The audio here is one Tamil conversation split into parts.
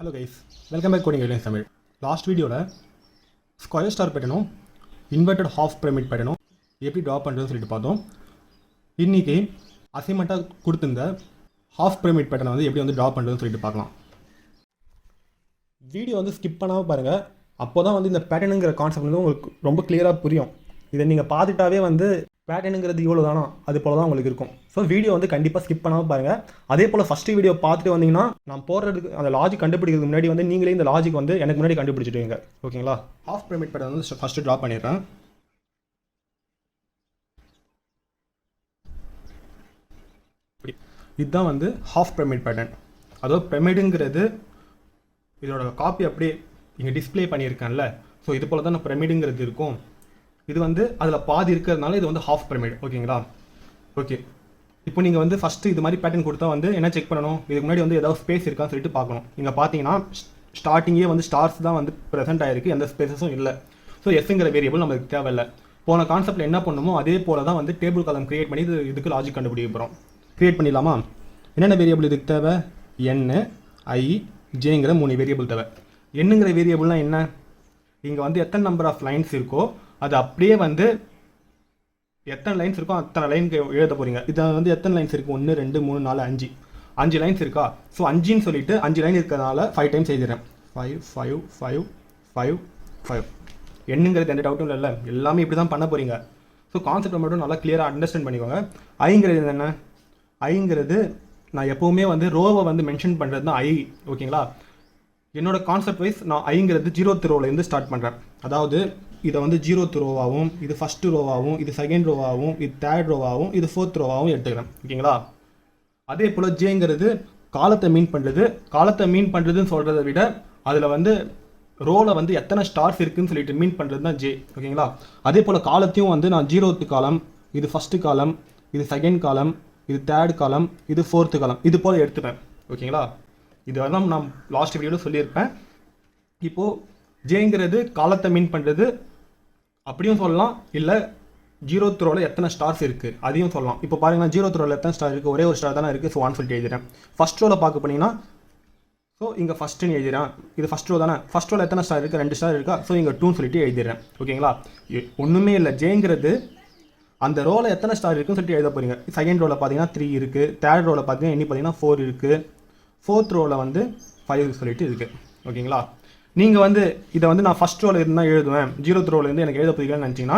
Hello guys, welcome back coding guidelines Tamil. Last வீடியோவில் ஸ்கொயர் ஸ்டார் பேட்டர்னும் இன்வெர்டட் ஹாஃப் பிரமிட் பேட்டர்னும் எப்படி ட்ரா பண்ணுறதுன்னு சொல்லிட்டு பார்த்தோம். இன்றைக்கி அசைன்மெண்ட்டாக கொடுத்துருந்த ஹாஃப் பிரமிட் பேட்டர்னை வந்து எப்படி வந்து ட்ரா பண்ணுறதுன்னு சொல்லிட்டு பார்க்கலாம். வீடியோ வந்து ஸ்கிப் பண்ணாமல் பாருங்கள். அப்போ தான் வந்து இந்த பேட்டர்னுங்கிற கான்செப்ட் வந்து உங்களுக்கு ரொம்ப கிளியராக புரியும். இதை நீங்கள் பார்த்துட்டாவே வந்து பேட்டர்னுங்கிறது இவ்வளோ தானா அது போல தான் உங்களுக்கு இருக்கும். ஸோ வீடியோ வந்து கண்டிப்பாக ஸ்கிப் பண்ணாமல் பாருங்கள். அதே போல் ஃபஸ்ட்டு வீடியோ பார்த்துட்டு வந்தீங்கன்னா நான் போடுறதுக்கு அந்த லாஜிக் கண்டுபிடிக்கிறதுக்கு முன்னாடி வந்து நீங்களே இந்த லாஜிக் வந்து எனக்கு முன்னாடி கண்டுபிடிச்சிடுவீங்க. ஓகேங்களா? ஹாஃப் பிரமிட் பேட்டர்ன் வந்து ஃபஸ்ட்டு ட்ரா பண்ணிடுறேன். இதுதான் வந்து ஹாஃப் பிரமிட் பேட்டர்ன். அதாவது பிரமிடுங்கிறது இதோட காப்பி அப்படியே இங்கே டிஸ்பிளே பண்ணியிருக்கேன்ல. ஸோ இது போல் தான் நான் பிரமிடுங்கிறது இருக்கும். இது வந்து அதில் பாதி இருக்கிறதுனால இது வந்து ஹாஃப் பிரமிட். ஓகேங்களா? ஓகே, இப்போ நீங்கள் வந்து ஃபஸ்ட்டு இது மாதிரி பேட்டர்ன் கொடுத்தா வந்து என்ன செக் பண்ணணும், இதுக்கு முன்னாடி வந்து ஏதாவது ஸ்பேஸ் இருக்கான்னு சொல்லிட்டு பார்க்கணும். இங்கே பார்த்தீங்கன்னா ஸ்டார்டிங்கே வந்து ஸ்டார்ஸ் தான் வந்து ப்ரெசென்ட் ஆகிருக்கு, எந்த ஸ்பேஸஸும் இல்லை. ஸோ எஸ்ங்கிற வேரியபிள் நமக்கு தேவையில்லை. போன கான்செப்ட்டில் என்ன பண்ணணுமோ அதே போல் தான் வந்து டேபிள் காலம் கிரியேட் பண்ணி இதுக்கு லாஜிக் கண்டுபிடிக்க போகிறோம். கிரியேட் பண்ணிடலாமா? என்னென்ன வேரியபிள் இதுக்கு தேவை? என், ஐ, ஜேங்கிற 3 வேரியபிள் தேவை. என்னங்கிற வேரியபிள்னால் என்ன? இங்கே வந்து எத்தனை நம்பர் ஆஃப் லைன்ஸ் இருக்கோ அது அப்படியே வந்து எத்தனை லைன்ஸ் இருக்கோ அத்தனை லைனுக்கு எழுத போகிறீங்க. இதில் வந்து எத்தனை லைன்ஸ் இருக்குது? 1 2 3 4 5 லைன்ஸ் இருக்கா? ஸோ 5ன்னு சொல்லிட்டு 5 லைன் இருக்கிறதுனால 5 டைம்ஸ் எழுதிடுறேன். 5 5 5 5 5. என்னங்கிறது எந்த டவுட்டும் இல்லை, எல்லாமே இப்படி தான் பண்ண போகிறீங்க. ஸோ கான்செப்டை மட்டும் நல்லா கிளியராக அண்டர்ஸ்டாண்ட் பண்ணிக்கோங்க. ஐங்கிறது என்ன? ஐங்கிறது நான் எப்போவுமே வந்து ரோவை வந்து மென்ஷன் பண்ணுறது தான் ஐ. ஓகேங்களா? என்னோட கான்செப்ட் வைஸ் நான் ஐங்கிறது 0th ரோலேருந்து ஸ்டார்ட் பண்ணுறேன். அதாவது இதை வந்து 0th ரோவாகவும், இது ஃபஸ்ட்டு ரோவாகவும், இது செகண்ட் ரோவாகவும், இது தேர்ட் ரோவாகவும், இது 4th ரோவாகவும் எடுத்துக்கிறேன். ஓகேங்களா? அதே போல் ஜேங்கிறது காலத்தை மீன் பண்ணுறது. காலத்தை மீன் பண்ணுறதுன்னு சொல்கிறத விட அதில் வந்து ரோவில் வந்து எத்தனை ஸ்டார்ஸ் இருக்குதுன்னு சொல்லிட்டு மீன் பண்ணுறது தான் ஜே. ஓகேங்களா? அதே போல் காலத்தையும் வந்து நான் 0th காலம், இது ஃபஸ்ட்டு காலம், இது செகண்ட் காலம், இது தேர்ட் காலம், இது 4th காலம், இது போல் எடுத்துப்பேன். ஓகேங்களா? இதெல்லாம் நான் லாஸ்ட் வீடியோவில் சொல்லியிருப்பேன். இப்போது ஜேங்கிறது காலத்தை மீன் பண்ணுறது அப்படியும் சொல்லலாம், இல்லை 0th ரோவில் எத்தனை ஸ்டார்ஸ் இருக்குது அதையும் சொல்லலாம். இப்போ பாருங்கன்னா 0th ரோவில் எத்தனை ஸ்டார் இருக்குது? ஒரே ஒரு ஸ்டார் தானே இருக்குது. ஸோ 1 சொல்லிட்டு எழுதுறேன். ஃபஸ்ட் ரோவில் பார்க்க போனீங்கன்னா ஸோ இங்கே ஃபஸ்ட்டுன்னு எழுதுறேன். இது ஃபஸ்ட் ரோ தானே. ஃபஸ்ட் ரோவில் எத்தனை ஸ்டார் இருக்குது? 2 ஸ்டார் இருக்கா? ஸோ இங்கே 2 சொல்லிட்டு எழுதிடுறேன். ஓகேங்களா? ஒன்றுமே இல்லை. ஜேங்கிறது அந்த ரோவில் எத்தனை ஸ்டார் இருக்குன்னு சொல்லிட்டு எழுத போகிறீங்க. செகண்ட் ரோவில் பார்த்தீங்கன்னா 3 இருக்குது. தேர்ட் ரோவில் பார்த்தீங்கன்னா எண்ணி பார்த்தீங்கன்னா 4 இருக்குது. 4th ரோவில் வந்து 5 சொல்லிட்டு இருக்குது. ஓகேங்களா? நீங்கள் வந்து இதை வந்து நான் ஃபஸ்ட் ரோவில் இருந்தால் எழுதுவேன், 0th ரோலேருந்து எனக்கு எழுத போகிறீங்கன்னு நினச்சிங்கன்னா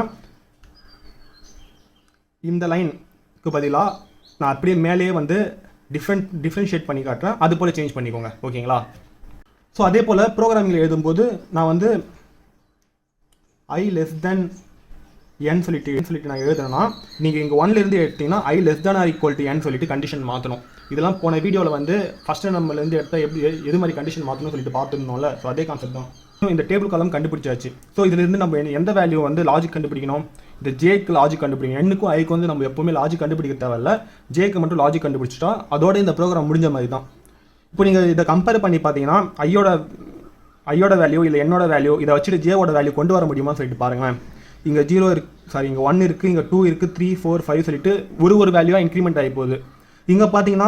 இந்த லைனுக்கு பதிலாக நான் அப்படியே மேலேயே வந்து டிஃப்ரென்ஷியேட் பண்ணி காட்டுறேன். அது போல் சேஞ்ச் பண்ணிக்கோங்க. ஓகேங்களா? ஸோ அதே போல் ப்ரோக்ராமிங்கில் எழுதும்போது நான் வந்து ஐ லெஸ் தென் என் சொல்லிட்டு நான் எழுதுறேன்னா நீங்கள் இங்கே 1லேருந்து எடுத்தீங்கன்னா I less than or equal to N சொல்லிட்டு கண்டிஷன் மாற்றணும். இதெல்லாம் போன வீடியோவில் வந்து ஃபஸ்ட்டு நம்மலேருந்து எடுத்தால் எப்படி எது மாதிரி கண்டிஷன் மாற்றணும்னு சொல்லிட்டு பார்த்துருந்தோம்ல. ஸோ அதே கான்செப்ட் தான். ஸோ இந்த டேபிள் காலம் கண்டுபிடிச்சாச்சு. ஸோ இதிலிருந்து நம்ம எந்த வேல்யூ வந்து லாஜிக் கண்டுபிடிக்கணும்? இந்த ஜேக்கு லாஜிக் கண்டுபிடிக்கணும். என்னுக்கும் ஐக்கு வந்து நம்ம எப்போவுமே லாஜிக் கண்டுபிடிக்க தேவையில்ல. ஜேக்கு மட்டும் லாஜிக் கண்டுபிடிச்சிட்டா அதோட இந்த ப்ரோக்ராம் முடிஞ்ச மாதிரி தான். இப்போ நீங்கள் இதை கம்பேர் பண்ணி பார்த்தீங்கன்னா ஐயோட வேல்யூ இல்லை என்னோட வேல்யூ இதை வச்சுட்டு ஜேவோட வேல்யூ கொண்டு வர முடியுமான்னு சொல்லிட்டு பாருங்களேன். இங்கே 0 இருக்கு, இங்கே 1 இருக்குது, இங்கே 2 இருக்குது, 3 4 5 சொல்லிட்டு ஒரு வேல்யூவாக இன்க்ரிமெண்ட் ஆகி போகுது. இங்கே பார்த்தீங்கன்னா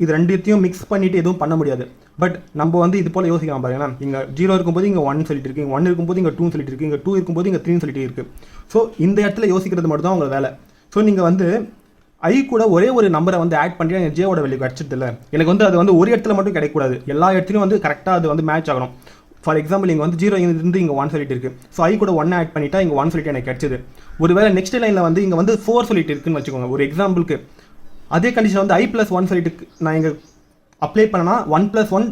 இது ரெண்டுத்தையும் மிக்ஸ் பண்ணிவிட்டு எதுவும் பண்ண முடியாது. பட் நம்ம வந்து இது போல் யோசிக்கலாம் பாருங்களேன். இங்கே 0 இருக்கும்போது இங்கே 1 சொல்லிட்டு இருக்கு, இங்கே 1 இருக்கும்போது இங்கே 2 சொல்லிட்டு இருக்குது, இங்கே 2 இருக்கும்போது இங்கே 3 சொல்லிட்டு இருக்குது. ஸோ இந்த இடத்துல யோசிக்கிறது மட்டும் தான் உங்கள் வேலை. ஸோ நீங்கள் வந்து ஐ கூட ஒரே ஒரு நம்பரை வந்து ஆட் பண்ணி எனக்கு ஜேவோட வேல்யூ கிடச்சிட்டு இல்லை. எனக்கு வந்து அது வந்து ஒரு இடத்துல மட்டும் கிடைக்கக்கூடாது, எல்லா இடத்துலையும் வந்து கரெக்டாக அது வந்து மேட்ச் ஆகணும். ஃபார் எக்ஸாம்பிள் இங்கே வந்து 0 இருந்து இங்கே 1 சொல்லிட்டு இருக்குது. ஸோ ஐ கூட 1 ஆட் பண்ணிட்டா இங்கே 1 சொல்லிட்டு எனக்கு கிடச்சிது. ஒருவேளை நெக்ஸ்ட் லைனில் வந்து இங்கே வந்து 4 சொல்லிட்டு இருக்குன்னு வச்சுக்கோங்க ஒரு எக்ஸாம்பிளுக்கு. அதே கண்டிஷன் வந்து ஐ + 1 சொல்லிட்டு நான் இங்கே அப்ளை பண்ணனா 1 + 1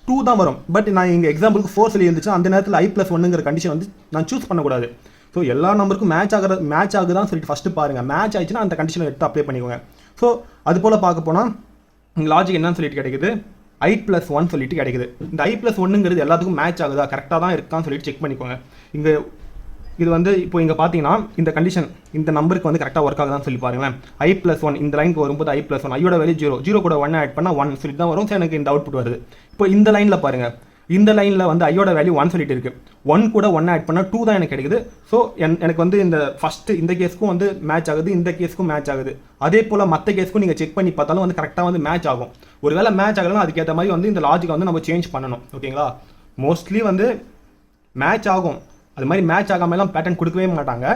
2 தான் வரும். பட் நான் இங்கே எக்ஸாம்பிளுக்கு 4 சொல்லி இருந்துச்சு, அந்த நேரத்தில் ஐ + 1ங்கிற கண்டிஷன் வந்து நான் சூஸ் பண்ணக்கூடாது. ஸோ எல்லா நம்பருக்கும் மேட்ச் ஆகுதான்னு சொல்லிட்டு ஃபஸ்ட்டு பாருங்கள். மேட்ச் ஆயிடுச்சுன்னா அந்த கண்டிஷனை எடுத்து அப்ளை பண்ணிக்கோங்க. ஸோ அது போல் பார்க்க போனால் இங்கே லாஜிக் என்னன்னு சொல்லிட்டு கிடைக்குது? ஐ + 1 சொல்லிட்டு கிடைக்குது. இந்த ஐ + 1ங்கிறது எல்லாத்துக்கும் மேட்ச் ஆகுதா, கரெக்டாக தான் இருக்கான்னு சொல்லிட்டு செக் பண்ணிக்கோங்க. இங்கே இது வந்து இப்போ இங்கே பார்த்தீங்கன்னா இந்த கண்டிஷன் இந்த நம்பருக்கு வந்து கரெக்டாக ஒர்க் ஆகுதான்னு சொல்லி பாருங்களேன். ஐ + 1 இந்த லைனுக்கு வரும்போது ஐ + 1 ஐயோட வேல்யூ 0 கூட 1 ஆட் பண்ணால் 1 சொல்லிட்டு தான் வரும். ஸோ எனக்கு இந்த அவுட்புட் வருது. இப்போ இந்த லைனில் பாருங்கள், இந்த லைனில் வந்து ஐயோட வேல்யூ 1 சொல்லிட்டு இருக்கு. 1 கூட 1 ஆட் பண்ணால் 2 தான் எனக்கு கிடைக்குது. ஸோ எனக்கு வந்து இந்த ஃபஸ்ட்டு இந்த கேஸ்க்கும் வந்து மேட்ச் ஆகுது, இந்த கேஸ்க்கும் மேட்ச் ஆகுது. அதே போல் மற்ற கேஸ்க்கும் நீங்கள் செக் பண்ணி பார்த்தாலும் வந்து கரெக்டாக வந்து மேட்ச் ஆகும். ஒருவேளை மேட்ச் ஆகலைன்னா அதுக்கேற்ற மாதிரி வந்து இந்த லாஜிக்கை வந்து நம்ம சேஞ்ச் பண்ணணும். ஓகேங்களா? மோஸ்ட்லி வந்து மேட்ச் ஆகும். அது மாதிரி மேட்ச் ஆகாமலாம் பேட்டர்ன் கொடுக்கவே மாட்டாங்க.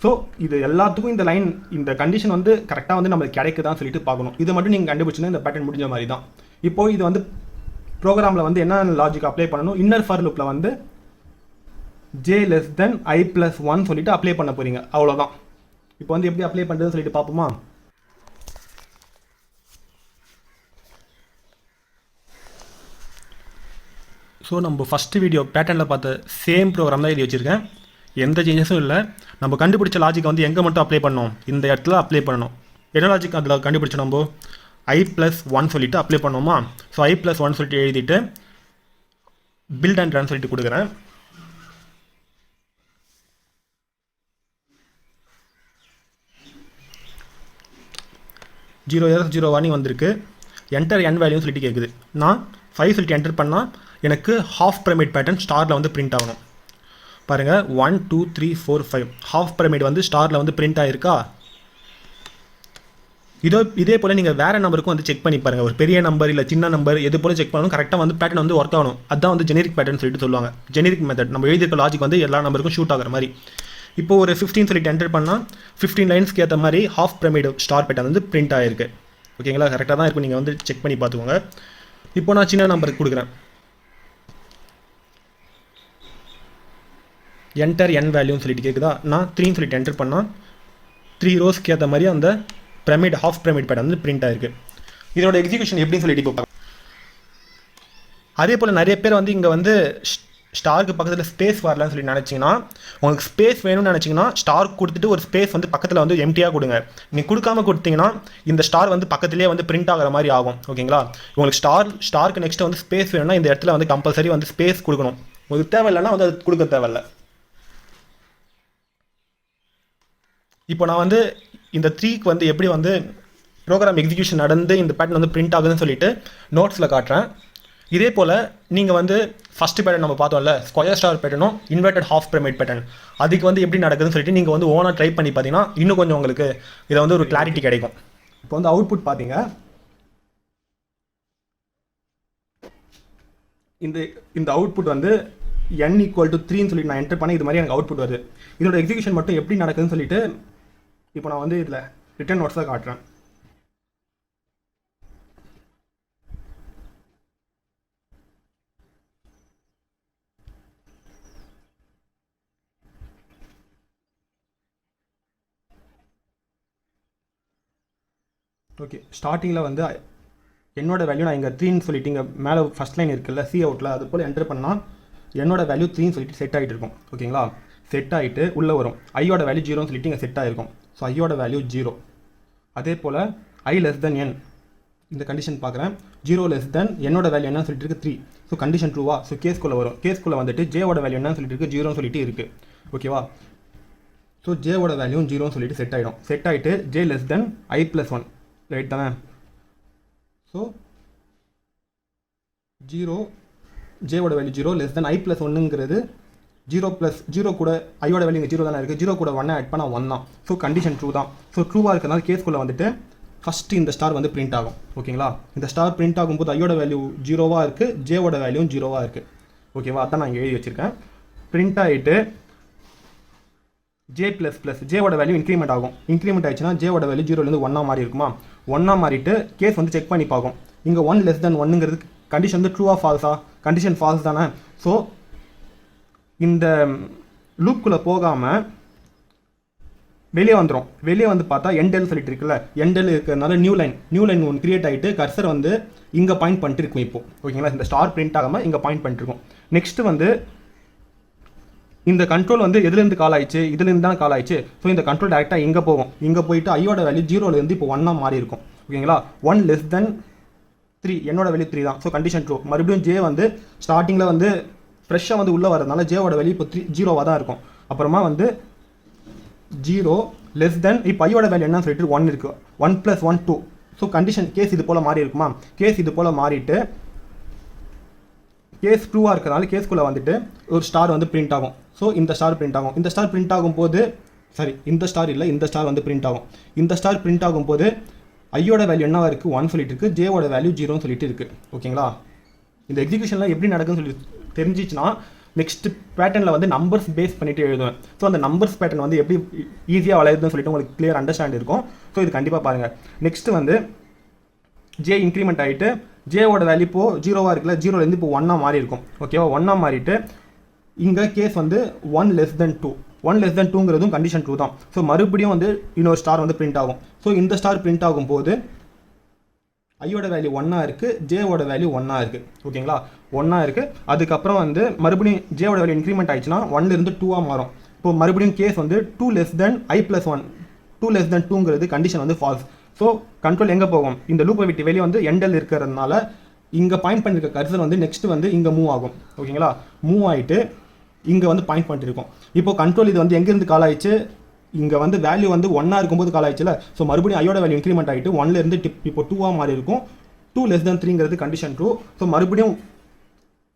ஸோ இது எல்லாத்துக்கும் இந்த லைன் இந்த கண்டிஷன் வந்து கரெக்டாக வந்து நம்மளுக்கு கிடைக்குதான்னு சொல்லிட்டு பார்க்கணும். இது மட்டும் நீங்கள் கண்டுபிடிச்சினா இந்த பேட்டர்ன் முடிஞ்ச மாதிரி தான். இப்போது இது வந்து ப்ரோக்ராமில் வந்து என்ன லாஜிக் அப்ளை பண்ணணும், இன்னர் ஃபார் லூப்பில் வந்து j less than i plus 1 சொல்லிட்டு அப்ளை பண்ண போகிறீங்க. அவ்வளோதான். இப்போ வந்து எப்படி அப்ளை பண்ணுறதுன்னு சொல்லிட்டு பார்ப்போமா? ஸோ நம்ம ஃபஸ்ட்டு வீடியோ பேட்டர்னில் பார்த்த சேம் ப்ரோக்ராம் தான் எழுதி வச்சுருக்கேன். எந்த சேஞ்சஸும் இல்லை. நம்ம கண்டுபிடிச்ச லாஜிக் வந்து எங்கே மட்டும் அப்ளை பண்ணோம், இந்த இடத்துல அப்ளை பண்ணணும். என்ன லாஜிக் அதில் கண்டுபிடிச்சோம் நம்ம i plus 1 சொல்லிட்டு அப்ளை பண்ணுவோமா? ஸோ i plus 1 சொல்லிட்டு எழுதிட்டு பில்ட் அண்ட் ரன் சொல்லிட்டு கொடுக்குறேன். ஜீரோ எரர் 0 வார்னிங் வந்திருக்கு. என்டர் n வேல்யூன்னு சொல்லிட்டு கேட்குது. நான் 5 சொல்லிட்டு என்டர் பண்ணால் எனக்கு ஹாஃப் பிரமிட் பேட்டர்ன் ஸ்டாரில் வந்து பிரிண்ட் ஆகணும். பாருங்கள் 1 2 3 4 5 ஹாஃப் பிரமிட் வந்து ஸ்டாரில் வந்து பிரிண்ட் ஆகிருக்கா? இதே போல் நீங்கள் வேறு நம்பருக்கும் வந்து செக் பண்ணி பாருங்கள். ஒரு பெரிய நம்பர் இல்லை சின்ன நம்பர் எது போல் செக் பண்ணணும், கரெக்டாக வந்து பேட்டர்ன் வந்து ஒர்க் ஆகணும். அதுதான் வந்து ஜெனரிக் பேட்டர்ன் சொல்லிட்டு சொல்லுவாங்க. ஜெனரிக் மெத்தட் நம்ம எழுதியிருக்க லாஜிக் வந்து எல்லா நம்பருக்கும் ஷூட் ஆகிற மாதிரி. இப்போ ஒரு 15 சொல்லிட்டு என்டர் பண்ணால் 15 லைன்ஸ்க்கு ஏற்ற மாதிரி ஹாஃப் பிரமிட் ஸ்டார் பேட்டர்ன் வந்து பிரிண்ட் ஆகிருக்கு. ஓகேங்களா? கரெக்டாக தான் இருக்கும். நீங்கள் வந்து செக் பண்ணி பார்த்துக்கோங்க. இப்போ நான் சின்ன நம்பருக்கு கொடுக்குறேன். என்டர் n வேல்யூன்னு சொல்லிட்டு கேட்குதா? நான் 3 சொல்லிட்டு என்டர் பண்ணால் 3 ரோஸ்க்கு ஏற்ற மாதிரி அந்த பிரமிட் ஹாஃப் பிரமிட் பேட்டர்ன் வந்து பிரிண்ட் ஆயிருக்கு. இதோட எக்ஸிக்யூஷன் எப்படின்னு சொல்லிட்டு இப்போ பார்க்கலாம். அதே போல் நிறைய பேர் வந்து இங்கே வந்து ஸ்டாருக்கு பக்கத்தில் ஸ்பேஸ் வரலான்னு சொல்லி நினச்சிங்கன்னா, உங்களுக்கு ஸ்பேஸ் வேணும்னு நினச்சிங்கன்னா ஸ்டார் கொடுத்துட்டு ஒரு ஸ்பேஸ் வந்து பக்கத்தில் வந்து எம்டியாக கொடுங்க. நீங்கள் கொடுக்காம கொடுத்தீங்கன்னா இந்த ஸ்டார் வந்து பக்கத்துலேயே வந்து பிரிண்ட் ஆகிற மாதிரி ஆகும். ஓகேங்களா? உங்களுக்கு ஸ்டாருக்கு நெக்ஸ்ட் வந்து ஸ்பேஸ் வேணும்னா இந்த இடத்துல வந்து கம்பல்சரி வந்து ஸ்பேஸ் கொடுக்கணும். உங்களுக்கு தேவையில்லைன்னா வந்து அது கொடுக்க தேவையில்லை. இப்போ நான் வந்து இந்த 3க்கு வந்து எப்படி வந்து ப்ரோக்ராம் எக்ஸிக்யூஷன் நடந்து இந்த பேட்டர்ன் வந்து பிரிண்ட் ஆகுதுன்னு சொல்லிட்டு நோட்ஸில் காட்டுறேன். இதே போல் நீங்கள் வந்து ஃபஸ்ட்டு பேட்டர்ன் நம்ம பார்த்தோம்ல, ஸ்கொயர் ஸ்டார் பேட்டர்னும் இன்வெர்டட் ஹாஃப் பிரமிட் பேட்டர்ன், அதுக்கு வந்து எப்படி நடக்குதுன்னு சொல்லிட்டு நீங்கள் வந்து ஓனாக ட்ரை பண்ணி பார்த்தீங்கன்னா இன்னும் கொஞ்சம் உங்களுக்கு இதை வந்து ஒரு கிளாரிட்டி கிடைக்கும். இப்போ வந்து அவுட்புட் பார்த்தீங்க, இந்த அவுட்புட் வந்து n = 3ன்னு சொல்லிட்டு நான் என்டர் பண்ணி இது மாதிரி எனக்கு அவுட்புட் வருது. இதோட எக்ஸிக்யூஷன் மட்டும் எப்படி நடக்குதுன்னு சொல்லிட்டு இப்போ நான் வந்து இதில் ரிட்டர்ன் நோட்ஸில் காட்டுறேன். ஓகே, ஸ்டார்டிங்கில் வந்து என்னோட வேல்யூ நான் இங்கே 3ன்னு சொல்லிட்டு இங்கே மேலே ஃபஸ்ட் லைன் இருக்குல்ல சி அவுட்டில், அது போல் என்டர் பண்ணால் என்னோட வேல்யூ 3ன்னு சொல்லிட்டு செட் ஆகிட்டு இருக்கும். ஓகேங்களா? செட் ஆகிட்டு உள்ளே வரும். ஐயோட வேல்யூ 0ன்னு சொல்லிட்டு இங்கே செட் ஆகிருக்கும். ஸோ ஐயோட வேல்யூ 0. அதே போல் i less than n இந்த கண்டிஷன் பார்க்குறேன். 0 less than என்னோட வேல்யூ என்னன்னு சொல்லிட்டு இருக்குது 3. ஸோ கண்டிஷன் ட்ரூவா? ஸோ கேஸ்குள்ளே வரும். கேஸ்குள்ளே வந்துட்டு ஜேவோட வேல்யூ என்னன்னு சொல்லிட்டு இருக்குது 0ன்னு சொல்லிட்டு இருக்குது. ஓகேவா? ஸோ ஜேவோட வேல்யூ 0ன்னு சொல்லிட்டு செட் ஆகிடும். செட் ஆகிட்டு j less than i plus 1 right தானே? ஸோ 0 ஜேவோட value 0 less than i plus 1ங்கிறது 0 கூட ஐயோட வேல்யூ இங்கே 0 தானே இருக்குது. 0 கூட 1 ஆட் பண்ணால் 1 தான். ஸோ கண்டிஷன் ட்ரூ தான். ஸோ ட்ரூவாக இருக்கிறதுனால கேஸ்குள்ளே வந்துட்டு ஃபஸ்ட்டு இந்த ஸ்டார் வந்து பிரிண்ட் ஆகும். ஓகேங்களா? இந்த ஸ்டார் பிரிண்ட் ஆகும்போது ஐயோட வேல்யூ 0வாக இருக்குது, ஜேவோட வேல்யூ 0வாக இருக்குது. ஓகேவா? அதான் நான் இங்கே எழுதி வச்சுருக்கேன். பிரிண்ட் ஆகிட்டு ஜே ப்ளஸ் ப்ளஸ் ஜேவோட வேல்யூ இன்க்ரிமெண்ட் ஆகும். இன்க்ரிமெண்ட் ஆயிடுச்சுன்னா ஜேவோட வேல்யூ 0லேருந்து 1 மாறி இருக்குமா? 1 மாறிட்டு கேஸ் வந்து செக் பண்ணி பார்க்கும். இங்கே 1 less than 1ங்கிறது கண்டிஷன் வந்து ட்ரூவா ஃபால்ஸா? கண்டிஷன் ஃபால்ஸ் தானே. ஸோ இந்த லூப்புக்குள்ளே போகாமல் வெளியே வந்துடும். வெளியே வந்து பார்த்தா எண்டெல் சொல்லிட்டு இருக்குல்ல, எண்டெல் இருக்கிறதுனால நியூ லைன் ஒன்று கிரியேட் ஆகிட்டு கர்சர் வந்து இங்கே பாயிண்ட் பண்ணிட்டு இருக்கும். இப்போ ஓகேங்களா? இந்த ஸ்டார் பிரிண்ட் ஆகாமல் இங்கே பாயிண்ட் பண்ணிட்டு இருக்கும். நெக்ஸ்ட் வந்து இந்த கண்ட்ரோல் வந்து எதுலேருந்து கால் ஆயிடுச்சு, இதுலேருந்து தான் கால் ஆயிடுச்சு. ஸோ இந்த கண்ட்ரோல் டேரெக்டாக இங்கே போகும். இங்கே போயிட்டு ஐயோட வேல்யூ 0லேருந்து இப்போ 1 மாறி இருக்கும். ஓகேங்களா? 1 less than 3 என்னோட வேல்யூ 3 தான். So condition true. மறுபடியும் ஜே வந்து ஸ்டார்டிங்கில் வந்து ஃப்ரெஷ்ஷாக வந்து உள்ளே வரதுனால ஜேவோட வேல்யூ இப்போ 0வாக தான் இருக்கும். அப்புறமா வந்து 0 less than இப்போ ஐயோட வேல்யூ என்னன்னு சொல்லிட்டு 1 இருக்குது. 1 + 1 2. ஸோ கண்டிஷன் கேஸ் இது போல் மாறி இருக்குமா? கேஸ் இது போல் மாறிட்டு கேஸ் ட்ரூவாக இருக்கிறதுனால கேஸ்குள்ளே வந்துட்டு ஒரு ஸ்டார் வந்து பிரிண்ட் ஆகும். ஸோ இந்த ஸ்டார் பிரிண்ட் ஆகும். இந்த ஸ்டார் பிரிண்ட் ஆகும்போது இந்த ஸ்டார் இல்லை, இந்த ஸ்டார் வந்து பிரிண்ட் ஆகும். இந்த ஸ்டார் பிரிண்ட் ஆகும்போது ஐயோட வேல்யூ என்னவா இருக்குது 1 சொல்லிட்டு இருக்குது, ஜேவோட வேல்யூ 0 சொல்லிட்டு இருக்குது. ஓகேங்களா? இந்த எக்ஸிக்யூஷன்லாம் எப்படி நடக்குன்னு சொல்லி தெரிஞ்சிச்சுன்னா நெக்ஸ்ட் பேட்டர்னில் வந்து நம்பர்ஸ் பேஸ் பண்ணிட்டு எழுதுவேன். ஸோ அந்த நம்பர்ஸ் பேட்டர்ன் வந்து எப்படி ஈஸியாக வளையுதுன்னு சொல்லிட்டு உங்களுக்கு கிளியர் அண்டர்ஸ்டாண்ட் இருக்கும். ஸோ இது கண்டிப்பாக பாருங்கள். நெக்ஸ்ட் வந்து ஜே இன்க்ரிமெண்ட் ஆகிட்டு ஜேவோட வேல்யூ இப்போ 0வாக இருக்குல்ல, 0லேருந்து இப்போ 1ஆக மாறி இருக்கும். ஓகேவா? 1ஆக மாறிட்டு இங்கே கேஸ் வந்து 1 less than 2. 1 less than 2ங்கிறதும் condition true தான். ஸோ மறுபடியும் வந்து இன்னொரு ஸ்டார் வந்து பிரிண்ட் ஆகும். ஸோ இந்த ஸ்டார் பிரிண்ட் ஆகும்போது ஐயோட வேல்யூ 1ஆக இருக்குது, ஜேவோட வேல்யூ 1ஆக இருக்குது. ஓகேங்களா? 1ஆக இருக்குது. அதுக்கப்புறம் வந்து மறுபடியும் ஜேவோட வேல்யூ இன்க்ரிமெண்ட் ஆயிடுச்சுன்னா 1லேருந்து 2ஆக மாறும். இப்போ மறுபடியும் கேஸ் வந்து 2 less than i+1. 2 less than 2ங்கிறது condition வந்து ஃபால்ஸ். ஸோ கண்ட்ரோல் எங்கே போகும்? இந்த லூப்பை விட்டு வெளியே வந்து எண்டல் இருக்கிறதுனால இங்கே பாயிண்ட் பண்ணிருக்க கர்சர் வந்து நெக்ஸ்ட் வந்து இங்கே மூவ் ஆகும். ஓகேங்களா? மூவ் ஆகிட்டு இங்கே வந்து பாயிண்ட் பண்ணிருக்கும். இப்போ கண்ட்ரோல் இது வந்து எங்கேருந்து கால் ஆயிடுச்சு? இங்கே வந்து வேல்யூ வந்து 1ஆக இருக்கும்போது கால் ஆயிடுச்சுல. ஸோ மறுபடியும் ஐயோட வேல்யூ இன்க்ரிமெண்ட் ஆகிட்டு 1லேருந்து இப்போ 2ஆக மாறி இருக்கும். 2 less than 3ங்கிறது கண்டிஷன் ட்ரூ. ஸோ மறுபடியும்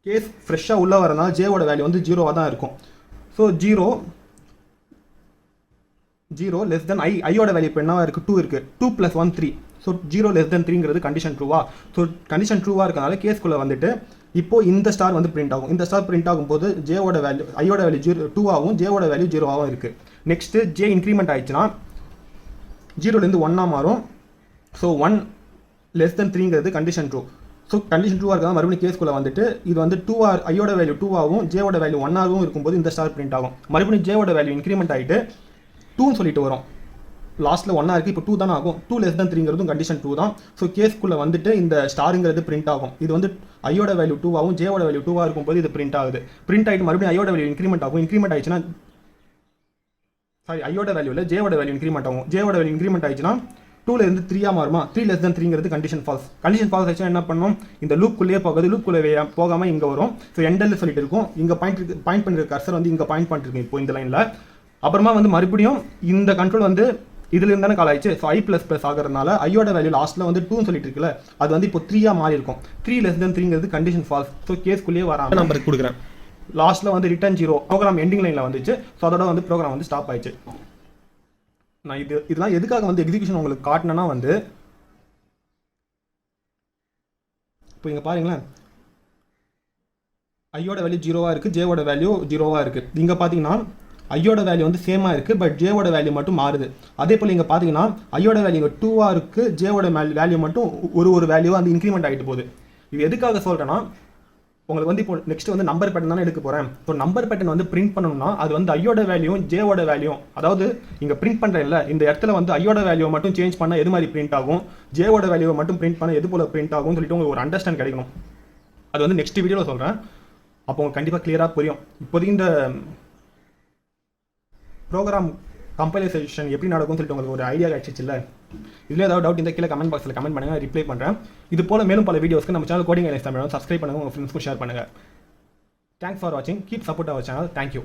கேஸ் ஃப்ரெஷ்ஷாக உள்ளே வரனால ஜேவோட வேல்யூ வந்து 0வாக தான் இருக்கும். ஸோ 0 less than ஐயோட வேல்யூ இப்போ என்னவா இருக்குது? 2 இருக்குது. 2 + 1 3. ஸோ 0 less than 3ங்கிறது கண்டிஷன் ட்ரூவா? ஸோ கண்டிஷன் ட்ரூவாக இருக்கனால கேஸ்குள்ளே வந்துட்டு இப்போ இந்த ஸ்டார் வந்து பிரிண்ட் ஆகும். இந்த ஸ்டார் பிரிண்ட் ஆகும்போது ஜேவோட வேல்யூ ஐயோட வேல்யூ 2ஆகவும் ஜேவோட வேல்யூ 0ஆகவும் இருக்குது. நெக்ஸ்ட்டு ஜே இன்க்ரிமெண்ட் ஆயிடுச்சுன்னா 0லேருந்து 1ஆக மாறும். ஸோ 1 less than 3ங்கிறது கண்டிஷன் ட்ரூ. ஸோ கண்டிஷன் ட்ரூவாக இருக்கா மறுபடியும் கேஸ்குள்ளே வந்துட்டு இது வந்து 2ஆ ஐயோட வேல்யூ 2ஆகவும் ஜேவோட வேல்யூ 1ஆகவும் இருக்கும்போது இந்த ஸ்டார் பிரிண்ட் ஆகும். மறுபடியும் ஜேவோட வேல்யூ இன்க்ரிமெண்ட் ஆகிட்டு 2ன்னு சொல்லிட்டு வரும். லாஸ்ட்டில் 1ஆக இருக்குது, இப்போ 2 தானே ஆகும். 2 less than 3ங்கிறதும் கண்டிஷன் 2 தான். ஸோ கேஸ்குள்ளே வந்துட்டு இந்த ஸ்டாருங்கிறது பிரிண்ட் ஆகும். இது வந்து ஐயோட வேல்யூ 2ஆகவும் ஜேவோட வேல்யூ 2ஆக இருக்கும்போது இது பிரிண்ட் ஆகுது. பிரிண்ட் ஆகிட்டு மறுபடியும் ஐயோட வேல்யூ இன்க்ரிமெண்ட் ஆகும். இன்க்ரிமெண்ட் ஆயிடுச்சுன்னா ஐயோட வேல்யூவில் ஜேவோட வேல்யூ இன்க்ரிமெண்ட் ஆகும். ஜேவோட வேல்யூ இன்க்ரிமெண்ட் ஆயிடுச்சுன்னா 2லேருந்து 3ஆக மாறுமா? 3 less than 3ங்கிறது கண்டிஷன் ஃபால்ஸ். கண்டிஷன் ஃபால்ஸ் ஆச்சுன்னா என்ன பண்ணணும்? இந்த லூப்புக்குள்ளேயே போகாது, லூப்புக்குள்ளே போகாமல் இங்கே வரும். ஸோ எண்டல் சொல்லிட்டு இருக்கும். இங்கே பாயிண்ட் பண்ணிருக்க கர்சர் வந்து இங்கே பாயிண்ட் பண்ணிருக்கு இப்போ இந்த லைனில். அப்புறமா வந்து மறுபடியும் இந்த கண்ட்ரோல் வந்து இதுல இருந்தானே கால் ஆயிடுச்சு. ஸோ i++ ஆகிறதுனால ஐயோட வேல்யூ லாஸ்ட்டில் வந்து 2 சொல்லிட்டு இருக்குல்ல, அது வந்து இப்போ 3ஆக மாறி இருக்கும். 3 less than 3ங்கிறது கண்டிஷன் ஃபால்ஸ். ஸோ கேஸ்குள்ளேயே வராமல் நம்பருக்கு கொடுக்குறேன். லாஸ்ட்டில் வந்து ரிட்டர்ன் 0 ப்ரோக்ராம் எண்டிங் லைனில் வந்துச்சு. ஸோ அதோட வந்து ப்ரோக்ராம் வந்து ஸ்டாப் ஆயிடுச்சு. நான் இதெல்லாம் எதுக்காக வந்து எக்ஸிக்யூஷன் உங்களுக்கு காட்டினேன்னா வந்து இப்போ இங்கே பாருங்களேன், ஐயோட வேல்யூ 0ஆக இருக்குது, ஜேவோட வேல்யூ 0ஆக இருக்குது. இங்கே பார்த்தீங்கன்னா ஐயோட வேல்யூ வந்து சேமாக இருக்குது, பட் ஜேவோட வேல்யூ மட்டும் மாறுது. அதே போல் இங்கே பார்த்தீங்கன்னா ஐயோட வேல்யூ 2ஆக இருக்குது, ஜேவோட வேல்யூ மட்டும் ஒரு வேல்யூ வந்து இன்க்ரிமெண்ட் ஆகிட்டு போகுது. இது எதுக்காக சொல்கிறேன்னா உங்களுக்கு வந்து இப்போ நெக்ஸ்ட் வந்து நம்பர் பேட்டர்ன் தானே எடுக்க போகிறேன். ஸோ நம்பர் பேட்டர்ன் வந்து பிரிண்ட் பண்ணணும்னா அது வந்து ஐயோட வேல்யூ ஜேவோட வேல்யூ, அதாவது இங்கே பிரிண்ட் பண்ணுறேன்ல இந்த இடத்துல வந்து ஐயோட வேல்யூ மட்டும் சேஞ்ச் பண்ணால் எது மாதிரி பிரிண்ட் ஆகும், ஜேவோட வேல்யூவை மட்டும் பிரிண்ட் பண்ணால் எது போல் பிரிண்ட் ஆகும்னு சொல்லிட்டு உங்களுக்கு ஒரு அண்டர்ஸ்டாண்ட் கிடைக்கணும். அது வந்து நெக்ஸ்ட் வீடியோவில் சொல்கிறேன். அப்போ உங்களுக்கு கண்டிப்பாக கிளியராக புரியும். இப்போதைக்கு இந்த ப்ரோக்ராம் கம்பைலேஷன் எப்படி நடக்கும்னு சொல்லிட்டு உங்களுக்கு ஒரு ஐடியா கிடைச்சிச்சு இல்லை? இதில் ஏதாவது டவுட் இந்த கீழே கமெண்ட் பாக்ஸில் கமெண்ட் பண்ணுங்கள், ரிப்ளை பண்ணுறேன். இது போல் மேலும் பல வீடியோஸ்க்கு நம்ம channel coding ILS Tamil subscribe பண்ணுங்கள், உங்கள் ஃப்ரெண்ட்ஸ்க்கும் ஷேர் பண்ணுங்கள். தேங்க்ஸ் ஃபார் வாட்சிங். Keep support our channel. Thank you.